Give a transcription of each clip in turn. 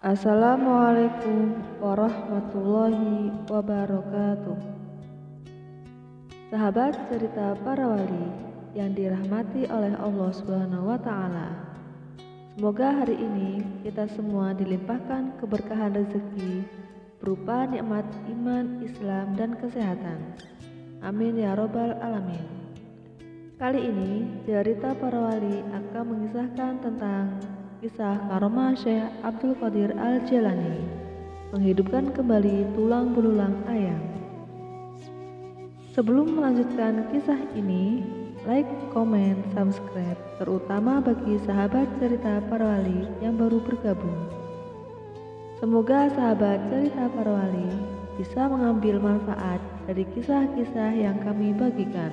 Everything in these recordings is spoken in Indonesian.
Assalamualaikum warahmatullahi wabarakatuh. Sahabat cerita para wali yang dirahmati oleh Allah Subhanahu wa Ta'ala, semoga hari ini kita semua dilimpahkan keberkahan rezeki berupa nikmat iman, Islam, dan kesehatan. Amin ya robbal alamin. Kali ini cerita para wali akan mengisahkan tentang kisah karomah Syekh Abdul Qadir Al-Jailani menghidupkan kembali tulang belulang ayam. Sebelum melanjutkan kisah ini, like, komen, subscribe, terutama bagi sahabat cerita para wali yang baru bergabung. Semoga sahabat cerita para wali bisa mengambil manfaat dari kisah-kisah yang kami bagikan.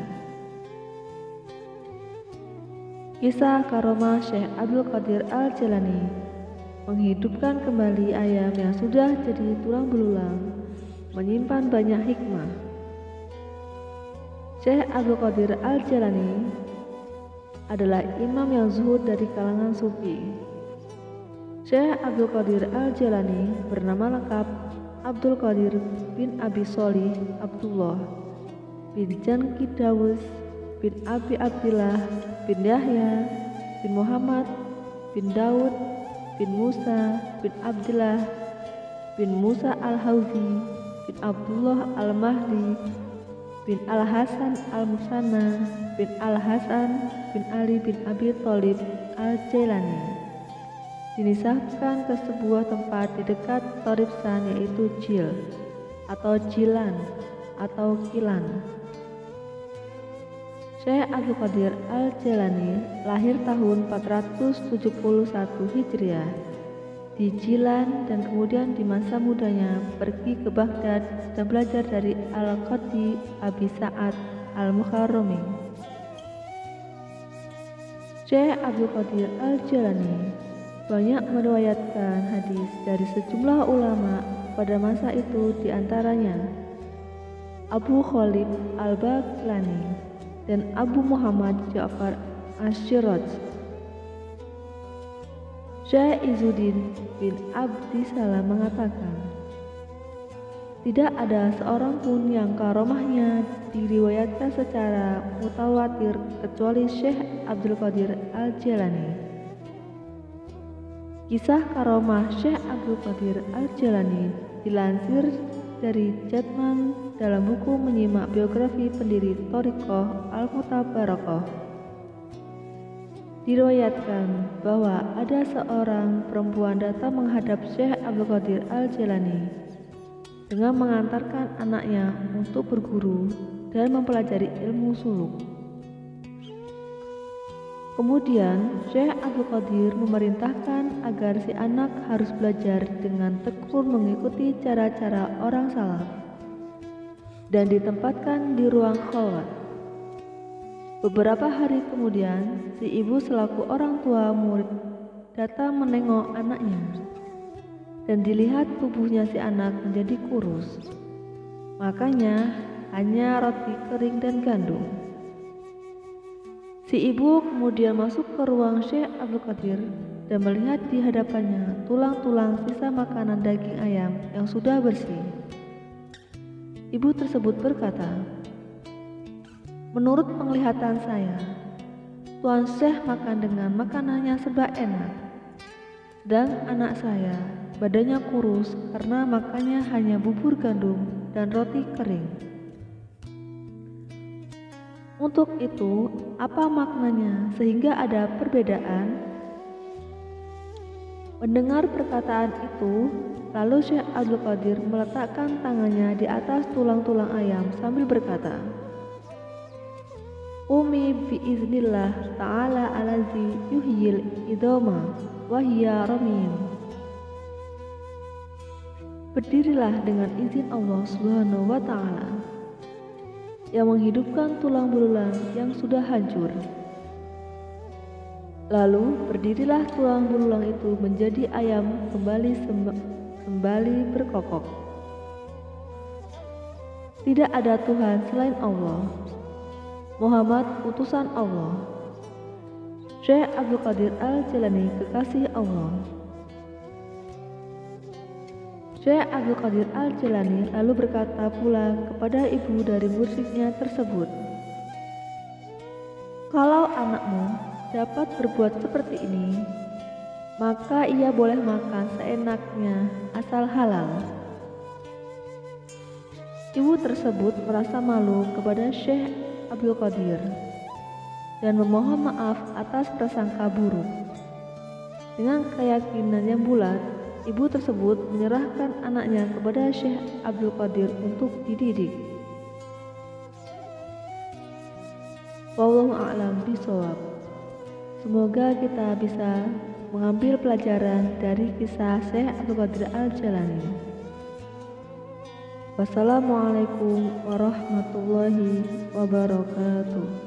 Kisah karomah Syekh Abdul Qadir Al-Jailani menghidupkan kembali ayam yang sudah jadi tulang belulang, menyimpan banyak hikmah. Syekh Abdul Qadir Al-Jailani adalah imam yang zuhud dari kalangan sufi. Syekh Abdul Qadir Al-Jailani bernama lengkap Abdul Qadir bin Abi Sholih Abdullah bin Janki Dawus bin Abi Abdillah bin Yahya bin Muhammad bin Daud bin Musa bin Abdillah bin Musa Al-Hauzi bin Abdullah Al-Mahdi bin Al-Hasan Al-Musanna bin Al-Hasan bin Ali bin Abi Thalib Al-Jailani. Dinisabkan ke sebuah tempat di dekat Toribsan, yaitu Jil atau Jilan atau Kilan. Syekh Abdul Qadir Al-Jailani lahir tahun 471 Hijriah di Jilan dan kemudian di masa mudanya pergi ke Baghdad dan belajar dari Al-Qadi Abi Sa'ad Al-Mukharrami. Syekh Abdul Qadir Al-Jailani banyak meriwayatkan hadis dari sejumlah ulama pada masa itu, diantaranya Abu Khalid Al-Baqlani dan Abu Muhammad Ja'far Asy-Syiraj. Syekh Izzuddin bin Abdi Salam mengatakan, tidak ada seorang pun yang karomahnya diriwayatkan secara mutawatir kecuali Syekh Abdul Qadir Al-Jailani. Kisah karomah Syekh Abdul Qadir Al-Jailani dilansir dari Jatman dalam buku menyimak biografi pendiri Thariqah Al-Mutabarakah. Diriwayatkan bahwa ada seorang perempuan datang menghadap Syekh Abdul Qadir Al-Jailani dengan mengantarkan anaknya untuk berguru dan mempelajari ilmu suluk. Kemudian Syekh Abdul Qadir memerintahkan agar si anak harus belajar dengan tekun mengikuti cara-cara orang salaf dan ditempatkan di ruang khalwat. Beberapa hari kemudian, si ibu selaku orang tua murid datang menengok anaknya dan dilihat tubuhnya si anak menjadi kurus. Makanya hanya roti kering dan gandum. Si ibu kemudian masuk ke ruang Syekh Abdul Qadir dan melihat di hadapannya tulang-tulang sisa makanan daging ayam yang sudah bersih. Ibu tersebut berkata, menurut penglihatan saya, Tuan Syekh makan dengan makanannya serba enak, sedang anak saya badannya kurus karena makannya hanya bubur gandum dan roti kering. Untuk itu, apa maknanya sehingga ada perbedaan? Mendengar perkataan itu, lalu Syekh Abdul Qadir meletakkan tangannya di atas tulang-tulang ayam sambil berkata, Umi biiznillah ta'ala alazi yuhyil idoma wahya ramim. Berdirilah dengan izin Allah Subhanahu wa Ta'ala yang menghidupkan tulang belulang yang sudah hancur. Lalu berdirilah tulang belulang itu menjadi ayam kembali berkokok. Tidak ada Tuhan selain Allah. Muhammad utusan Allah. Syekh Abdul Qadir Al-Jailani kekasih Allah. Syekh Abdul Qadir Al-Jilani lalu berkata pula kepada ibu dari muridnya tersebut, "Kalau anakmu dapat berbuat seperti ini, maka ia boleh makan seenaknya asal halal." Ibu tersebut merasa malu kepada Syekh Abdul Qadir dan memohon maaf atas prasangka buruk. Dengan keyakinan yang bulat, ibu tersebut menyerahkan anaknya kepada Syekh Abdul Qadir untuk dididik. Wallahu a'lam bishawab. Semoga kita bisa mengambil pelajaran dari kisah Syekh Abdul Qadir Al-Jilani. Wassalamualaikum warahmatullahi wabarakatuh.